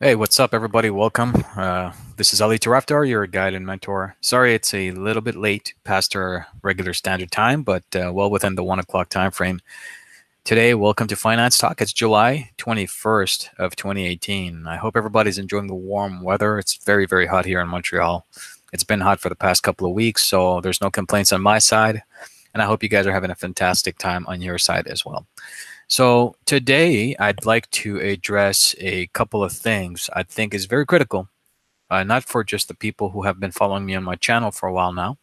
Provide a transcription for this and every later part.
Hey, what's up, everybody? Welcome. This is Ali Tarafdar, your guide and mentor. Sorry, it's a little bit late past our regular standard time, but well within the 1 o'clock time frame. Today, welcome to Finance Talk. It's July 21st of 2018. I hope everybody's enjoying the warm weather. It's very, very hot here in Montreal. It's been hot for the past couple of weeks, so there's no complaints on my side. And I hope you guys are having a fantastic time on your side as well. So today I'd like to address a couple of things I think is very critical, not for just the people who have been following me on my channel for a while now,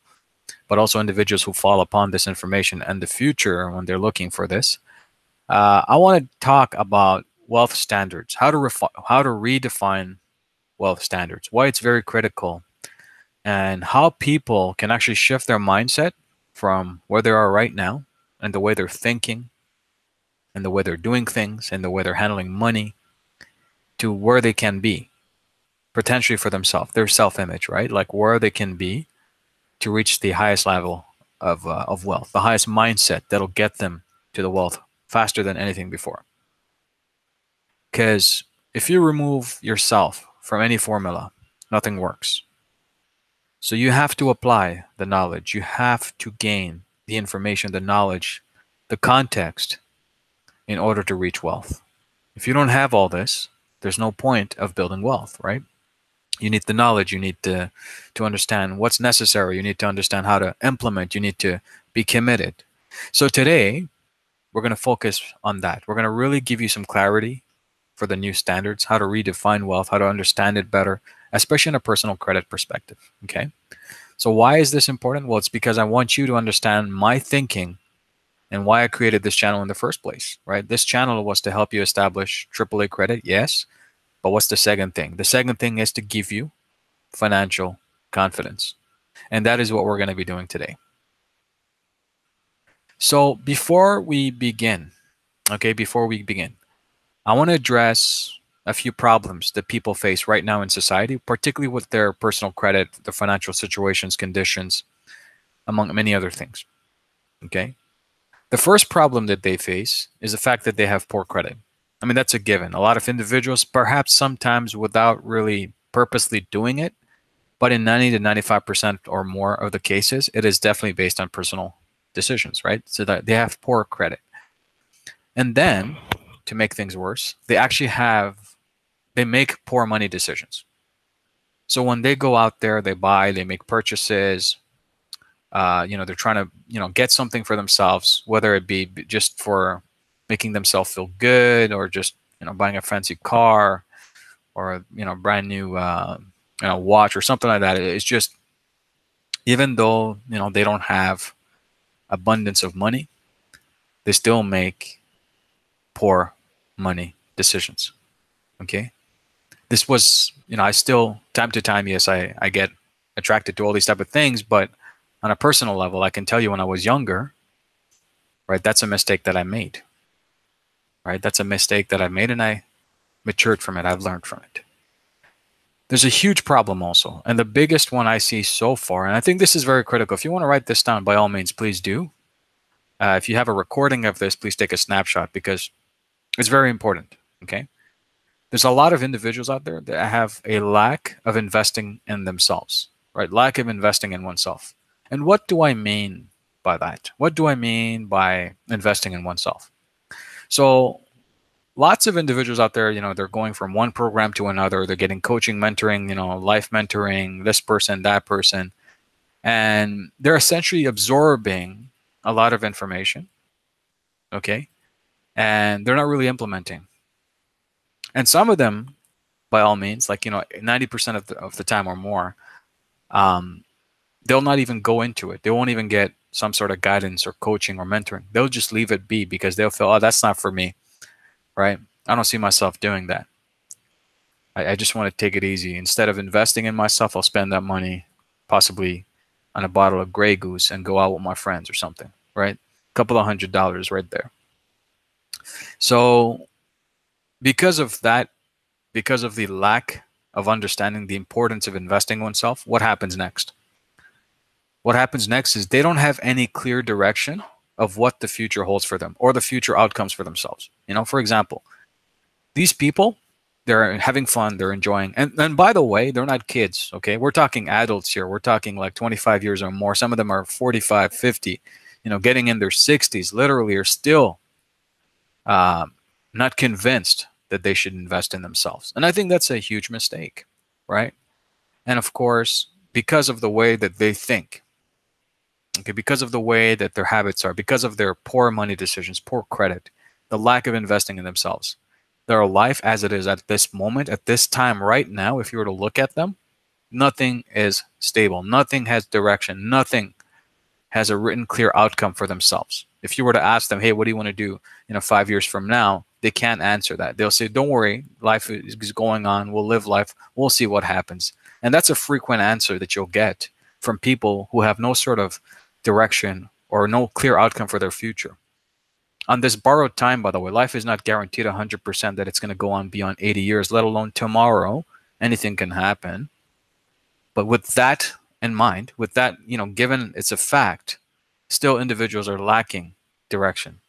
but also individuals who fall upon this information in the future when they're looking for this. I want to talk about wealth standards, how to redefine wealth standards, why it's very critical, and how people can actually shift their mindset from where they are right now and the way they're thinking and the way they're doing things and the way they're handling money to where they can be potentially for themselves, their self-image, right? Like where they can be to reach the highest level of wealth, the highest mindset that'll get them to the wealth faster than anything before. Because if you remove yourself from any formula, nothing works. So you have to apply the knowledge. You have to gain the information, the knowledge, the context in order to reach wealth. If you don't have all this, there's no point of building wealth, right? You need the knowledge. You need to understand what's necessary. You need to understand how to implement. You need to be committed. So today, we're going to focus on that. We're going to really give you some clarity for the new standards, how to redefine wealth, how to understand it better, especially in a personal credit perspective, okay? So why is this important? Well, it's because I want you to understand my thinking and why I created this channel in the first place, right? This channel was to help you establish AAA credit, yes. But what's the second thing? The second thing is to give you financial confidence. And that is what we're going to be doing today. So before we begin, I want to address a few problems that people face right now in society, particularly with their personal credit, their financial situations, conditions, among many other things, okay? The first problem that they face is the fact that they have poor credit. I mean, that's a given. A lot of individuals, perhaps sometimes without really purposely doing it, but in 90 to 95% or more of the cases, it is definitely based on personal decisions, right? So that they have poor credit. And then, to make things worse, they make poor money decisions. So when they go out there, they buy, they make purchases, they're trying to, get something for themselves, whether it be just for making themselves feel good or just, buying a fancy car or, brand new, watch or something like that. It's just, even though, they don't have abundance of money, they still make poor money decisions. Okay. This was, I still, time to time, yes, I get attracted to all these type of things, but on a personal level, I can tell you when I was younger, right, that's a mistake that I made, right? That's a mistake that I made and I matured from it. I've learned from it. There's a huge problem also, and the biggest one I see so far, and I think this is very critical. If you want to write this down, by all means, please do. If you have a recording of this, please take a snapshot because it's very important, okay? There's a lot of individuals out there that have a lack of investing in themselves, right? Lack of investing in oneself. And what do I mean by that? What do I mean by investing in oneself? So lots of individuals out there, they're going from one program to another. They're getting coaching, mentoring, life mentoring, this person, that person. And they're essentially absorbing a lot of information, okay? And they're not really implementing. And some of them, by all means, like, 90% of the time or more, they'll not even go into it. They won't even get some sort of guidance or coaching or mentoring. They'll just leave it be because they'll feel, oh, that's not for me, right? I don't see myself doing that. I just want to take it easy. Instead of investing in myself, I'll spend that money possibly on a bottle of Grey Goose and go out with my friends or something, right? A couple of $100 right there. So because of that, because of the lack of understanding the importance of investing oneself, what happens next? What happens next is they don't have any clear direction of what the future holds for them or the future outcomes for themselves. For example, these people, They're having fun, they're enjoying. And by the way, they're not kids, okay? We're talking adults here. We're talking like 25 years or more. Some of them are 45, 50, getting in their 60s, literally, are still not convinced that they should invest in themselves. And I think that's a huge mistake, right? And of course, because of the way that they think, okay, because of the way that their habits are, because of their poor money decisions, poor credit, the lack of investing in themselves, their life as it is at this moment, at this time right now, if you were to look at them, nothing is stable. Nothing has direction. Nothing has a written, clear outcome for themselves. If you were to ask them, hey, what do you want to do 5 years from now? They can't answer that. They'll say, don't worry, life is going on. We'll live life. We'll see what happens. And that's a frequent answer that you'll get from people who have no sort of direction or no clear outcome for their future. On this borrowed time, by the way, life is not guaranteed 100% that it's going to go on beyond 80 years, let alone tomorrow. Anything can happen. But with that in mind, with that, given it's a fact, still individuals are lacking direction.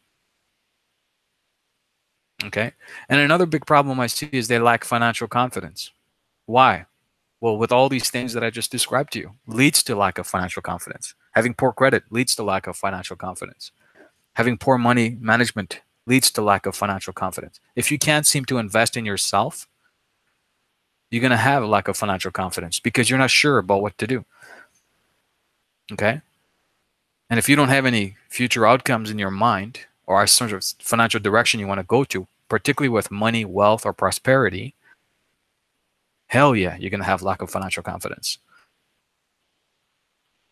Okay? And another big problem I see is they lack financial confidence. Why? Well, with all these things that I just described to you, leads to lack of financial confidence. Having poor credit leads to lack of financial confidence. Having poor money management leads to lack of financial confidence. If you can't seem to invest in yourself, you're going to have a lack of financial confidence because you're not sure about what to do. Okay? And if you don't have any future outcomes in your mind or a sort of financial direction you want to go to, particularly with money, wealth, or prosperity, hell yeah, you're going to have lack of financial confidence.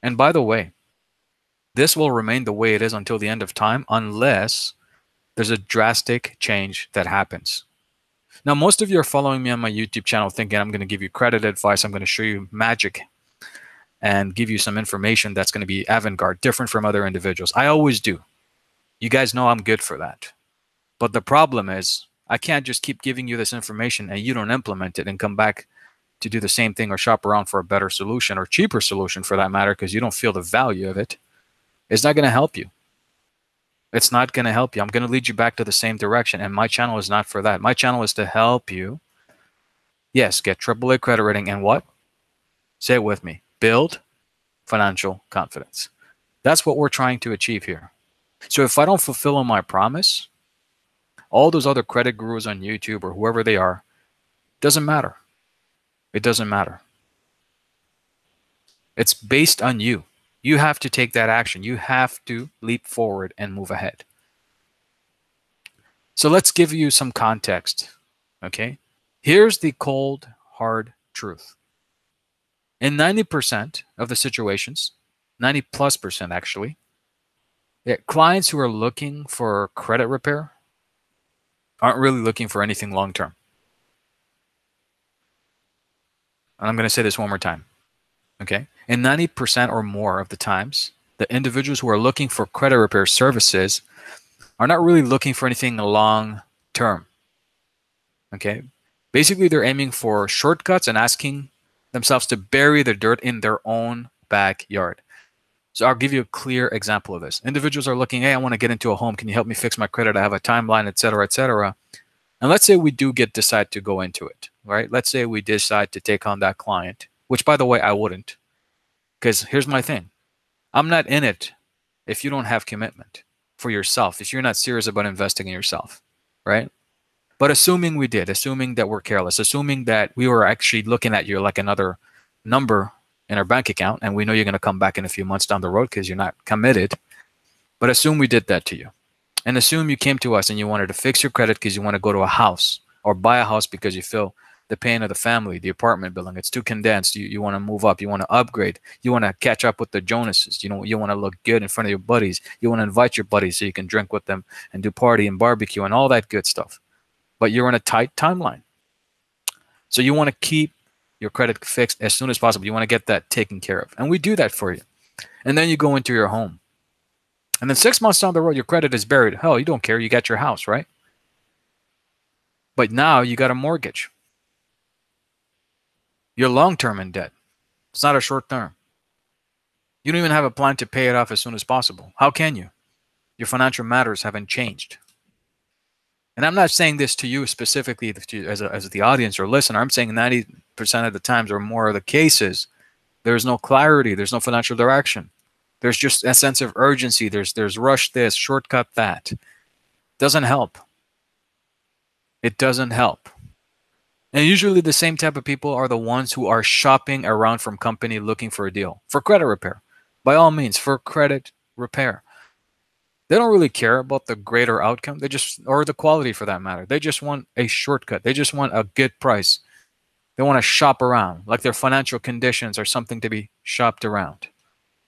And by the way, this will remain the way it is until the end of time unless there's a drastic change that happens. Now, most of you are following me on my YouTube channel thinking I'm going to give you credit advice. I'm going to show you magic and give you some information that's going to be avant-garde, different from other individuals. I always do. You guys know I'm good for that. But the problem is I can't just keep giving you this information and you don't implement it and come back to do the same thing or shop around for a better solution or cheaper solution for that matter because you don't feel the value of it. It's not going to help you. It's not going to help you. I'm going to lead you back to the same direction. And my channel is not for that. My channel is to help you, yes, get AAA credit rating and what? Say it with me. Build financial confidence. That's what we're trying to achieve here. So if I don't fulfill on my promise, all those other credit gurus on YouTube or whoever they are, doesn't matter. It doesn't matter. It's based on you. You have to take that action. You have to leap forward and move ahead. So let's give you some context. Okay? Here's the cold, hard truth. In 90% of the situations, 90+% actually, clients who are looking for credit repair aren't really looking for anything long term. And I'm going to say this one more time. Okay? In 90% or more of the times, the individuals who are looking for credit repair services are not really looking for anything long term. Okay? Basically, they're aiming for shortcuts and asking themselves to bury the dirt in their own backyard. So I'll give you a clear example of this. Individuals are looking, hey, I want to get into a home. Can you help me fix my credit? I have a timeline, et cetera, et cetera. And let's say we do decide to go into it, right? Let's say we decide to take on that client, which, by the way, I wouldn't. Because here's my thing. I'm not in it if you don't have commitment for yourself, if you're not serious about investing in yourself, right? But assuming we did, assuming that we're careless, assuming that we were actually looking at you like another number in our bank account, and we know you're going to come back in a few months down the road because you're not committed, but assume we did that to you. And assume you came to us and you wanted to fix your credit because you want to go to a house or buy a house because you feel the pain of the family, the apartment building, it's too condensed. You want to move up. You want to upgrade. You want to catch up with the Jonases. You want to look good in front of your buddies. You want to invite your buddies so you can drink with them and do party and barbecue and all that good stuff. But you're on a tight timeline. So you want to keep your credit fixed as soon as possible. You want to get that taken care of. And we do that for you. And then you go into your home. And then 6 months down the road, your credit is buried. Hell, you don't care. You got your house, right? But now you got a mortgage. You're long-term in debt. It's not a short-term. You don't even have a plan to pay it off as soon as possible. How can you? Your financial matters haven't changed. And I'm not saying this to you specifically as the audience or listener. I'm saying 90% of the times or more of the cases, there's no clarity. There's no financial direction. There's just a sense of urgency. There's rush this, shortcut that. Doesn't help. It doesn't help. And usually the same type of people are the ones who are shopping around from company looking for a deal for credit repair. By all means, for credit repair. They don't really care about the greater outcome. They just, or the quality for that matter. They just want a shortcut. They just want a good price. They want to shop around, like their financial conditions are something to be shopped around.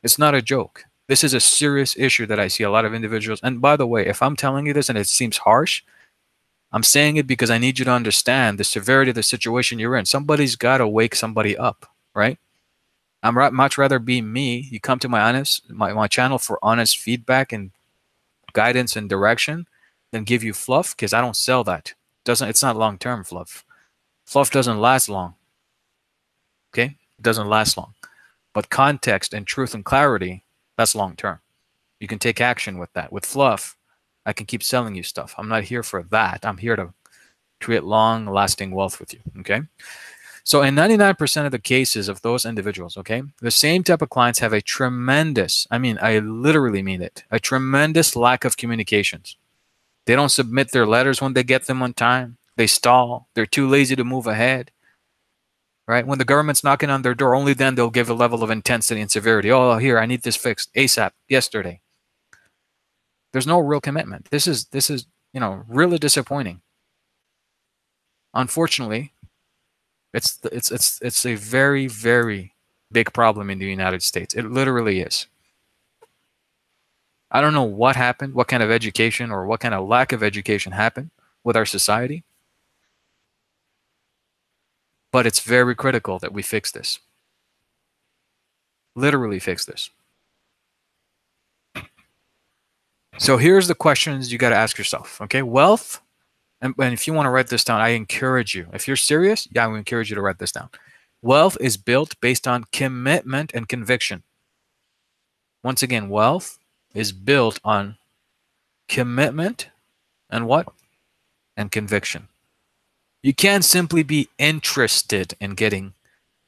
It's not a joke. This is a serious issue that I see a lot of individuals. And by the way, if I'm telling you this and it seems harsh, I'm saying it because I need you to understand the severity of the situation you're in. Somebody's got to wake somebody up, right? I'm much rather be me. You come to my channel for honest feedback and guidance and direction than give you fluff, because I don't sell that. It's not long-term fluff. Fluff doesn't last long. Okay? It doesn't last long. But context and truth and clarity, that's long-term. You can take action with that. With fluff, I can keep selling you stuff. I'm not here for that. I'm here to create long-lasting wealth with you. Okay? So in 99% of the cases of those individuals, okay, the same type of clients have a tremendous, I mean, I literally mean it, a tremendous lack of communications. They don't submit their letters when they get them on time. They stall. They're too lazy to move ahead. Right? When the government's knocking on their door, only then they'll give a level of intensity and severity. Oh, here, I need this fixed ASAP, yesterday. There's no real commitment. This is, really disappointing. Unfortunately, it's a very, very big problem in the United States. It literally is. I don't know what happened, what kind of education or what kind of lack of education happened with our society, but it's very critical that we fix this. Literally fix this. So here's the questions you got to ask yourself, okay? Wealth, and if you want to write this down, I encourage you. If you're serious, I would encourage you to write this down. Wealth is built based on commitment and conviction. Once again, wealth is built on commitment and what? And conviction. You can't simply be interested in getting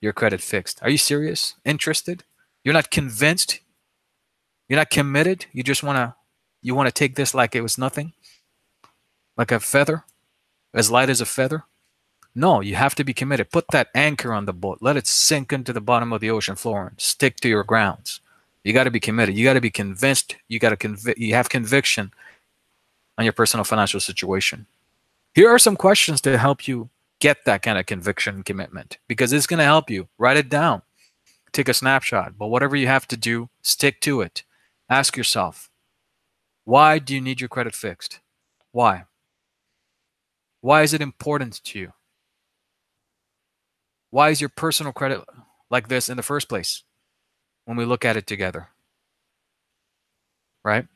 your credit fixed. Are you serious? Interested? You're not convinced? You're not committed? You just want to take this like it was nothing? Like a feather? As light as a feather? No, you have to be committed. Put that anchor on the boat. Let it sink into the bottom of the ocean floor and stick to your grounds. You got to be committed. You got to be convinced. You have conviction on your personal financial situation. Here are some questions to help you get that kind of conviction and commitment, because it's going to help you. Write it down. Take a snapshot. But whatever you have to do, stick to it. Ask yourself, why do you need your credit fixed? Why? Why is it important to you? Why is your personal credit like this in the first place when we look at it together? Right?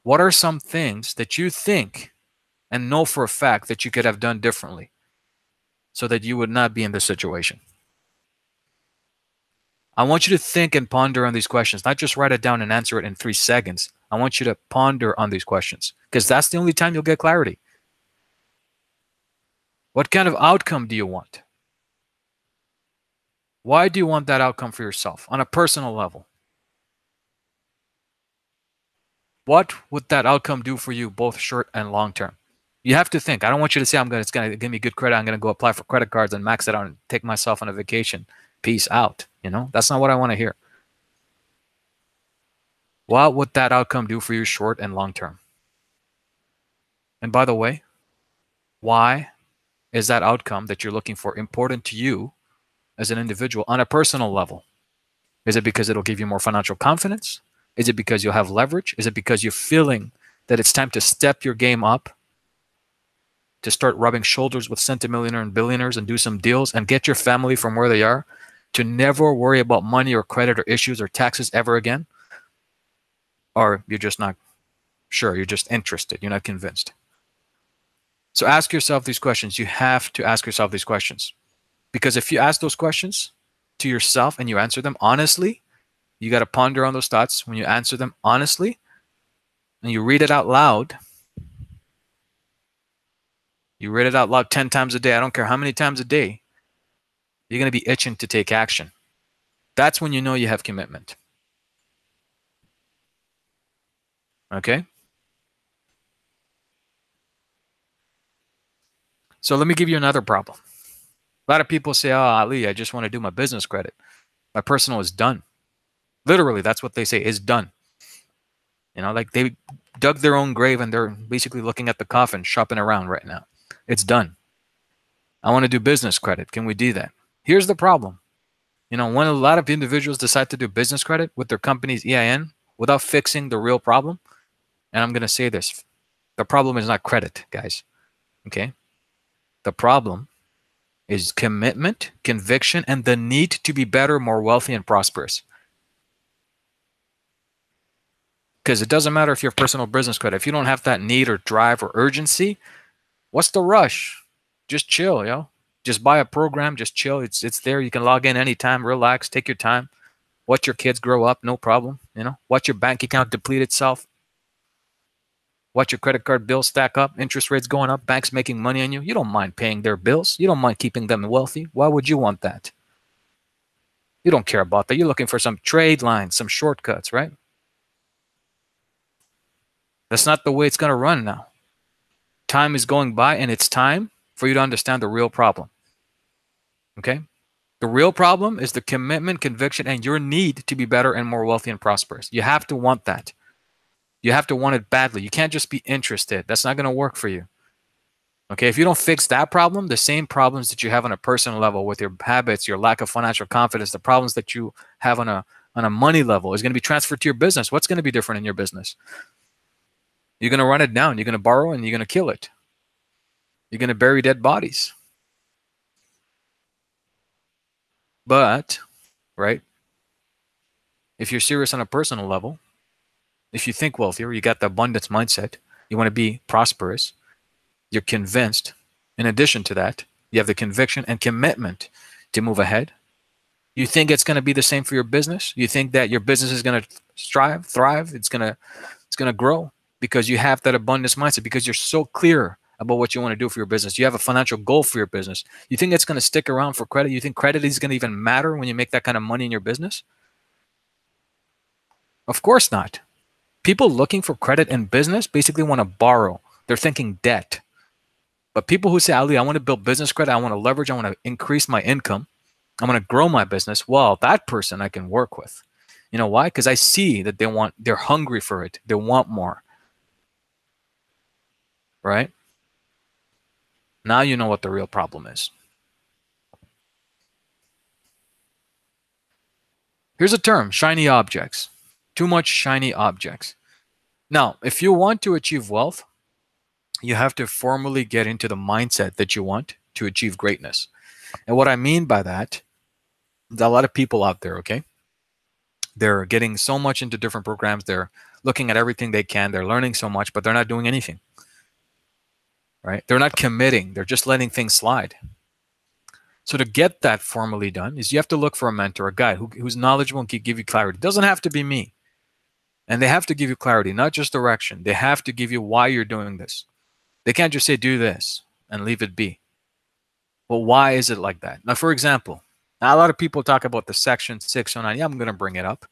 What are some things that you think and know for a fact that you could have done differently so that you would not be in this situation? I want you to think and ponder on these questions, not just write it down and answer it in 3 seconds. I want you to ponder on these questions, because that's the only time you'll get clarity. What kind of outcome do you want? Why do you want that outcome for yourself on a personal level? What would that outcome do for you, both short and long term? You have to think. I don't want you to say, it's going to give me good credit. I'm going to go apply for credit cards and max it out and take myself on a vacation. Peace out. That's not what I want to hear. What would that outcome do for you short and long term? And by the way, why is that outcome that you're looking for important to you as an individual on a personal level? Is it because it'll give you more financial confidence? Is it because you'll have leverage? Is it because you're feeling that it's time to step your game up, to start rubbing shoulders with centimillionaire and billionaires and do some deals and get your family from where they are to never worry about money or credit or issues or taxes ever again? Or you're just not sure, you're just interested, you're not convinced? So ask yourself these questions. You have to ask yourself these questions, because if you ask those questions to yourself and you answer them honestly, you got to ponder on those thoughts. When you answer them honestly and you read it out loud, You read it out loud 10 times a day. I don't care how many times a day. You're going to be itching to take action. That's when you know you have commitment. Okay? So let me give you another problem. A lot of people say, oh, Ali, I just want to do my business credit. My personal is done. Literally, that's what they say, is done. You know, like they dug their own grave and they're basically looking at the coffin, shopping around right now. It's done. I want to do business credit. Can we do that? Here's the problem. You know, when a lot of individuals decide to do business credit with their company's EIN without fixing the real problem, and I'm going to say this, the problem is not credit, guys. Okay? The problem is commitment, conviction, and the need to be better, more wealthy, and prosperous. Because it doesn't matter if you have personal business credit. If you don't have that need or drive or urgency, what's the rush? Just chill, yo. Just buy a program, just chill. It's there. You can log in anytime, relax, take your time. Watch your kids grow up, no problem. You know, watch your bank account deplete itself. Watch your credit card bills stack up, interest rates going up, banks making money on you. You don't mind paying their bills. You don't mind keeping them wealthy. Why would you want that? You don't care about that. You're looking for some trade lines, some shortcuts, right? That's not the way it's going to run now. Time is going by, and it's time for you to understand the real problem. Okay? The real problem is the commitment, conviction, and your need to be better and more wealthy and prosperous. You have to want that. You have to want it badly. You can't just be interested. That's not going to work for you. Okay, if you don't fix that problem, the same problems that you have on a personal level with your habits, your lack of financial confidence, the problems that you have on a money level is going to be transferred to your business. What's going to be different in your business? You're going to run it down. You're going to borrow and you're going to kill it. You're going to bury dead bodies. But, right, if you're serious on a personal level, if you think wealthier, you got the abundance mindset, you want to be prosperous, you're convinced. In addition to that, you have the conviction and commitment to move ahead. You think it's going to be the same for your business? You think that your business is going to thrive, it's going to grow because you have that abundance mindset, because you're so clear about what you want to do for your business. You have a financial goal for your business. You think it's going to stick around for credit? You think credit is going to even matter when you make that kind of money in your business? Of course not. People looking for credit in business basically want to borrow. They're thinking debt. But people who say, Ali, I want to build business credit, I want to leverage, I want to increase my income, I want to grow my business, well, that person I can work with. You know why? Because I see that they're hungry for it. They want more. Right? Now you know what the real problem is. Here's a term, shiny objects. Too much shiny objects. Now, if you want to achieve wealth, you have to formally get into the mindset that you want to achieve greatness. And what I mean by that, there's a lot of people out there, okay? They're getting so much into different programs. They're looking at everything they can. They're learning so much, but they're not doing anything, right? They're not committing. They're just letting things slide. So to get that formally done is you have to look for a mentor, a guy who's knowledgeable and can give you clarity. It doesn't have to be me. And they have to give you clarity, not just direction. They have to give you why you're doing this. They can't just say, do this and leave it be. Well, why is it like that? Now, for example, now a lot of people talk about the Section 609. Yeah, I'm going to bring it up,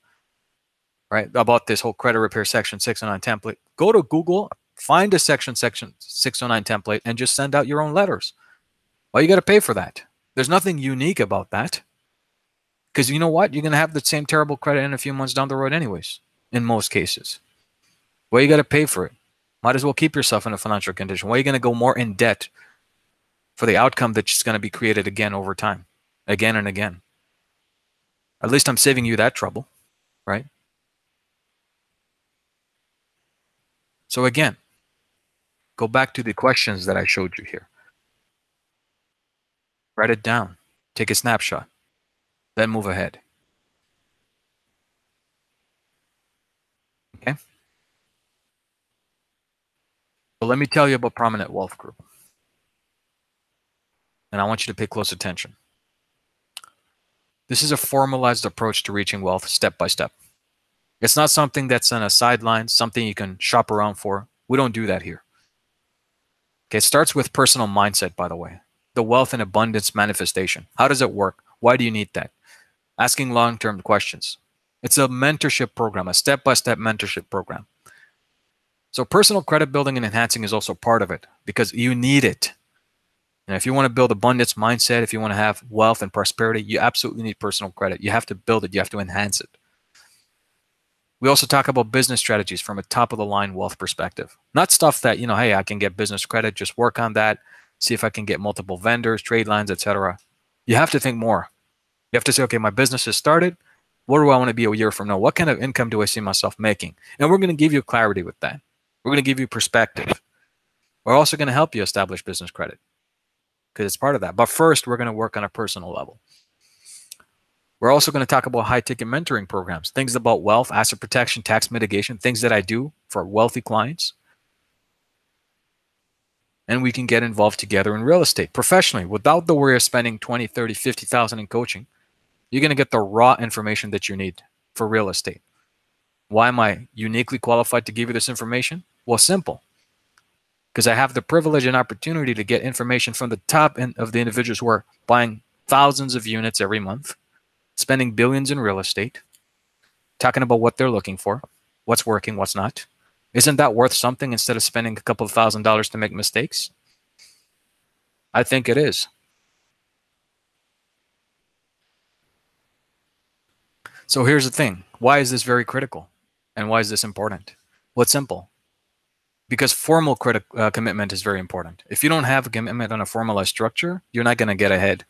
right? About this whole credit repair Section 609 template. Go to Google, find a Section 609 template, and just send out your own letters. Well, you got to pay for that. There's nothing unique about that. Because you know what? You're going to have the same terrible credit in a few months down the road anyways, in most cases. Well, you got to pay for it. Might as well keep yourself in a financial condition. Why are you going to go more in debt for the outcome that's going to be created again over time, again and again? At least I'm saving you that trouble, right? So again, go back to the questions that I showed you here. Write it down. Take a snapshot. Then move ahead. Okay? So let me tell you about Prominent Wealth Group. And I want you to pay close attention. This is a formalized approach to reaching wealth step by step. It's not something that's on a sideline, something you can shop around for. We don't do that here. Okay, it starts with personal mindset, by the way. The wealth and abundance manifestation. How does it work? Why do you need that? Asking long-term questions. It's a mentorship program, a step-by-step mentorship program. So personal credit building and enhancing is also part of it because you need it. And if you want to build abundance mindset, if you want to have wealth and prosperity, you absolutely need personal credit. You have to build it. You have to enhance it. We also talk about business strategies from a top-of-the-line wealth perspective. Not stuff that, hey, I can get business credit, just work on that, see if I can get multiple vendors, trade lines, etc. You have to think more. You have to say, okay, my business has started. What do I want to be a year from now? What kind of income do I see myself making? And we're going to give you clarity with that. We're going to give you perspective. We're also going to help you establish business credit because it's part of that. But first, we're going to work on a personal level. We're also going to talk about high-ticket mentoring programs, things about wealth, asset protection, tax mitigation, things that I do for wealthy clients. And we can get involved together in real estate professionally without the worry of spending 20, 30, 50,000 in coaching. You're going to get the raw information that you need for real estate. Why am I uniquely qualified to give you this information? Well, simple. Because I have the privilege and opportunity to get information from the top end of the individuals who are buying thousands of units every month, spending billions in real estate, talking about what they're looking for, what's working, what's not. Isn't that worth something instead of spending a couple of $1,000s to make mistakes? I think it is. So here's the thing. Why is this very critical? And why is this important? Well, it's simple. Because formal commitment is very important. If you don't have a commitment on a formalized structure, you're not going to get ahead.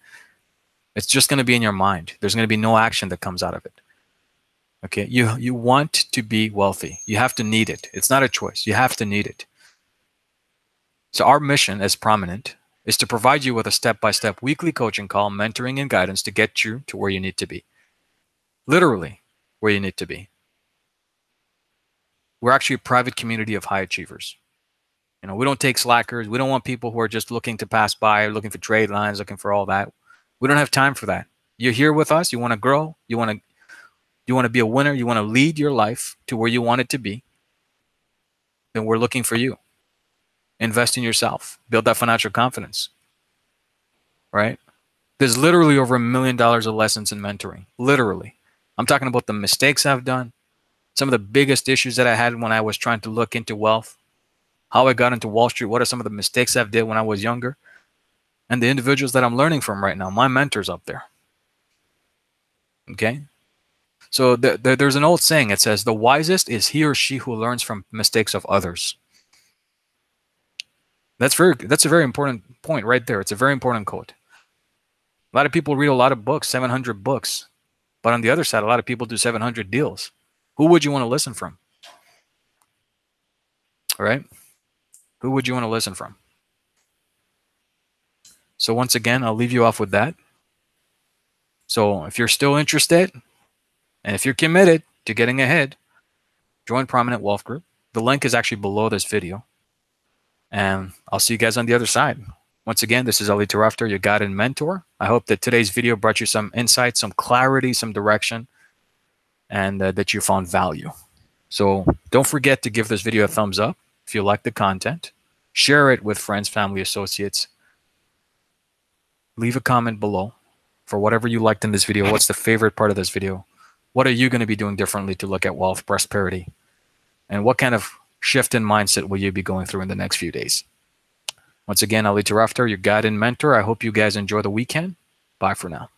It's just going to be in your mind. There's going to be no action that comes out of it. Okay, you want to be wealthy. You have to need it. It's not a choice. You have to need it. So our mission as Prominent is to provide you with a step-by-step weekly coaching call, mentoring, and guidance to get you to where you need to be. Literally where you need to be. We're actually a private community of high achievers. We don't take slackers. We don't want people who are just looking to pass by, looking for trade lines, looking for all that. We don't have time for that. You're here with us. You want to grow. You want to be a winner. You want to lead your life to where you want it to be. Then we're looking for you. Invest in yourself. Build that financial confidence. Right? There's literally over $1 million of lessons in mentoring. Literally. I'm talking about the mistakes I've done. Some of the biggest issues that I had when I was trying to look into wealth. How I got into Wall Street. What are some of the mistakes I've did when I was younger? And the individuals that I'm learning from right now, my mentors up there. Okay? So there's an old saying. It says, the wisest is he or she who learns from mistakes of others. That's a very important point right there. It's a very important quote. A lot of people read a lot of books, 700 books. But on the other side, a lot of people do 700 deals. Who would you want to listen from? All right? Who would you want to listen from? So once again, I'll leave you off with that. So if you're still interested, and if you're committed to getting ahead, join Prominent Wealth Group. The link is actually below this video. And I'll see you guys on the other side. Once again, this is Ali Tarafdar, your guide and mentor. I hope that today's video brought you some insight, some clarity, some direction, and that you found value. So don't forget to give this video a thumbs up if you like the content. Share it with friends, family, associates. Leave a comment below for whatever you liked in this video. What's the favorite part of this video? What are you going to be doing differently to look at wealth, prosperity? And what kind of shift in mindset will you be going through in the next few days? Once again, Ali Tarafdar, your guide and mentor. I hope you guys enjoy the weekend. Bye for now.